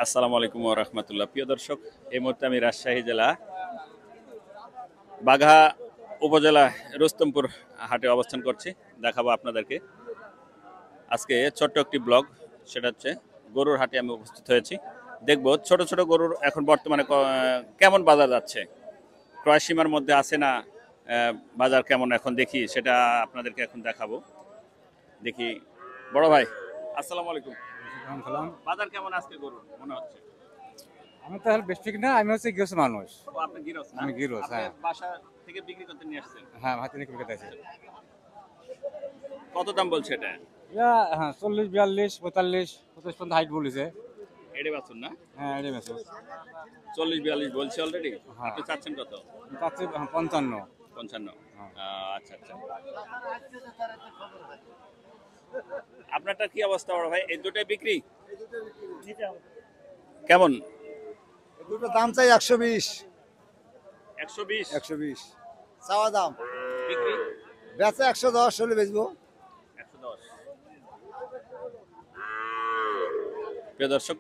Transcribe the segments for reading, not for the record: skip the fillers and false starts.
আসসালামু আলাইকুম ওয়া রাহমাতুল্লাহ। প্রিয় দর্শক, এই মুহূর্তে আমি রাজশাহী জেলা বাঘা উপজেলা রুস্তমপুর হাটে অবস্থান করছি। দেখাবো আপনাদেরকে আজকে ছোট্ট একটি ব্লগ, সেটা হচ্ছে গরুর হাটে আমি উপস্থিত হয়েছি। দেখব ছোট ছোট গরুর এখন বর্তমানে কেমন বাজার যাচ্ছে, ক্রয় সীমার মধ্যে আছে না, বাজার কেমন এখন দেখি সেটা আপনাদেরকে এখন দেখাবো। দেখি বড় ভাই, আসসালামু আলাইকুম। বাজার কেমন আজকে গরুর মনে হচ্ছে? আমি তো বেশ ঠিক না, আমি হচ্ছে গৃহস্থ মানুষ। ও, আপনি গিরস না? আমি গিরস, আপনি হ্যাঁ। বাসা থেকে বিক্রি করতে নিয়ে আসছেন? হ্যাঁ, হাতে নিয়ে কলকাতা আছে। কত দাম বলছে এটা? হ্যাঁ, 40, 42, 45, 50 পর্যন্ত হাইট বলেছে। এডে বাছুর না? হ্যাঁ, এটাই মেসো। 40-42 বলছে অলরেডি। হ্যাঁ। আপনি চাচ্ছেন কত? পাচ্ছে 55। 55। হ্যাঁ। আচ্ছা আচ্ছা। আপনারটা কি অবস্থা বড় ভাই? এই দুটোই বিক্রি কেমন? দুটো দাম চাই 120। 120 120 চাওয়া দাম, বিক্রি বেচা 110 হলে বেচবো। 110। প্রিয় দর্শক,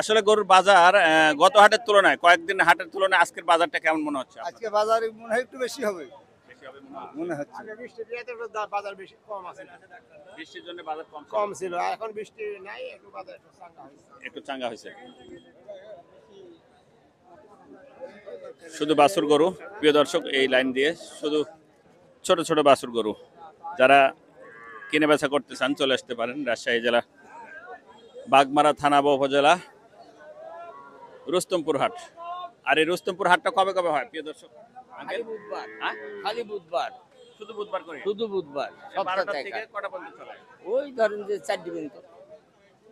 আসলে গরুর বাজার গত হাটের তুলনায়, কয়েকদিন হাটের তুলনায় আজকের বাজারটা কেমন মনে হচ্ছে আপনার? আজকে বাজারে মনে হয় একটু বেশি হবে, বেশি হবে মনে হয়? মনে হচ্ছে। বাজার বেশি কম আছে, বৃষ্টির জন্য বাজার কম ছিল। কম ছিল, এখন বৃষ্টি নাই, একটু বাজার একটু চাঙ্গা হয়েছে। একটু চাঙ্গা হয়েছে। শুধু বাছুর গরু, প্রিয় দর্শক, এই লাইন দিয়ে শুধু ছোট ছোট বাছুর গরু। যারা কিনে বেচা করতে চান চলে আসতে পারেন রাজশাহী জেলা বাগমারা থানা বা উপজেলা রুস্তমপুর হাট। আর এই রুস্তমপুর হাটটা কবে কবে হয় প্রিয় দর্শক? খালি বুধবার, হ্যাঁ? খালি বুধবার, শুধু বুধবার করে? শুধু বুধবার, সপ্তাহ 12টা থেকে। থেকে কটা পর্যন্ত চলে? ওই ধরেন যে 4 দিবেন তো,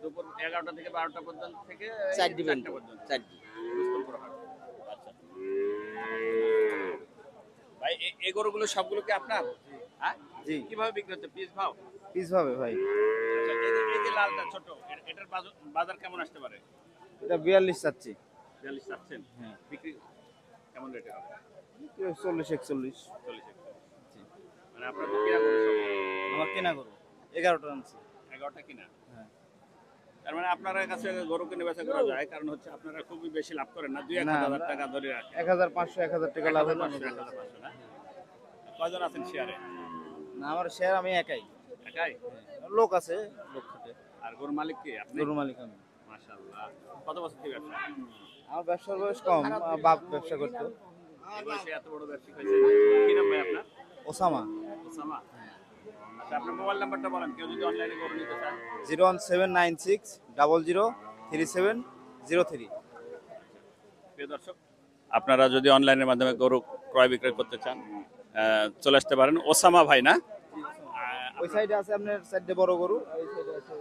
দুপুর 11টা থেকে 12টা পর্যন্ত থেকে 4 দিবেন 4টা তো, পর্যন্ত 4 দিন। রুস্তমপুর হাট। আচ্ছা ভাই, এই গরুগুলো সবগুলো কি আপনার? হ্যাঁ, জি, কিভাবে বিক্রি হচ্ছে? পিস ভাও? পিস হবে ভাই। আচ্ছা, এই যে লালটা ছোট, এটার বাজার কেমন আসতে পারে? এটা 42 চাচ্ছি। 42 চাচ্ছেন? হ্যাঁ। বিক্রি কেমন রেটে হবে? 40 41। 40। মানে আপনার তো কিনা গরু সব? আমার কেনা গরু 11টা আনছি। 11টা কিনা? হ্যাঁ। তার মানে আপনার কাছে গরু কিনে বেচা করা যায়, কারণ হচ্ছে আপনারা খুবই বেশি লাভ করেন না, 2-1 না, হাজার টাকা ধরে রাখেন। 1500 1000 টাকা লাভ হলো। 1500 না? কয়জন আছেন শেয়ারে? না, আমার শেয়ার আমি একাই। একাই? লোক আছে, লোক খাটে। আর গরুর মালিক কি আপনি? গরু মালিক আমি। মাশাআল্লাহ। কত বছর থেকে ব্যবসা? আমার ব্যবসার বয়স কম, আমার বাপ ব্যবসা করতো। এই বয়সে এত বড় ব্যবসা হয়েছে। কি নাম ভাই আপনার? ওসামা। ওসামা। আচ্ছা, আপনার মোবাইল নাম্বারটা বলেন, কেউ যদি অনলাইনে গরু নিতে চান। 01796 00 3703। প্রিয় দর্শক, আপনারা যদি অনলাইনের মাধ্যমে গরু ক্রয় বিক্রয় করতে চান চলে আসতে পারেন। ওসামা ভাই না? ওই সাইডে আছে আপনার 4টে বড় গরু, এই সাইডে আছে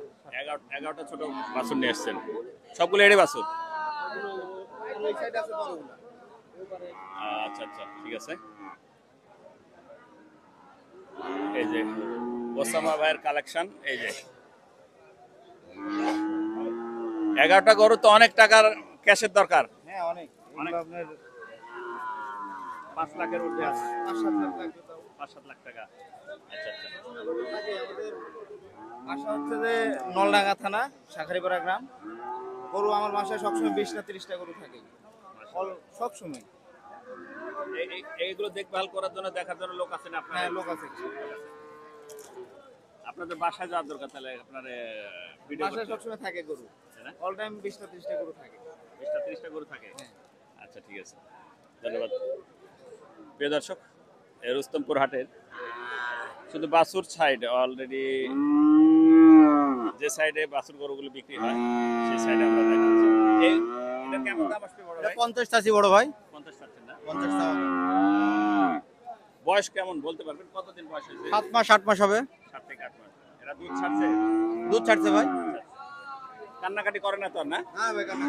11টা ছোট বাছুর নিয়ে এসছেন, সবগুলো এড়ে বাছুর? ওই সাইডে আছে বড়গুলো। আচ্ছা আচ্ছা, ঠিক আছে। এই যে ওসামা ভাইয়ের কালেকশন, এই যে 11টা গরু তো অনেক টাকার ক্যাশের দরকার। হ্যাঁ, অনেক। অনেক। এগুলো আপনার 5 লাখের ঊর্ধ্বে আছে। 5-7 লাখ লাগবে তাও। 5-7 লাখ টাকা। আচ্ছা আচ্ছা। আমাদের বাসা হচ্ছে যে নলডাঙ্গা থানা, শাঁখারীপাড়া গ্রাম। গরু আমার বাসায় সবসময় 20 না 30টা গরু থাকে, সবসময়। এইগুলো দেখভাল করার জন্য, দেখার জন্য লোক আছে না আপনার? হ্যাঁ, লোক আছে। আপনাদের বাসায় যাওয়ার দরকার, তাহলে আপনার ভিডিও বাসায় সবসময় থাকে গরু, না? অল টাইম 20 না 30টা গরু থাকে। 20-30টা গরু থাকে? হ্যাঁ। আচ্ছা, ঠিক আছে, ধন্যবাদ। প্রিয় দর্শক, এই রুস্তমপুর হাটের শুধু বাছুর সাইড, অলরেডি যে সাইডে বাছুর গরুগুলো বিক্রি হয় সেই সাইডে আমরা দেখাচ্ছি। এটা কেমন দাম আসবে বড় ভাই? 50 চাচ্ছি বড় ভাই। 50 পাচ্ছেন না? 50 চাওয়া। বয়স কেমন বলতে পারবেন? কতদিন বয়স হয়েছে? 7 মাস 8 মাস হবে। 7 থেকে 8 মাস। এরা দুধ ছাড়ছে? দুধ ছাড়ছে ভাই। কান্নাকাটি করে না তো আর, না? হ্যাঁ ভাই, কান্না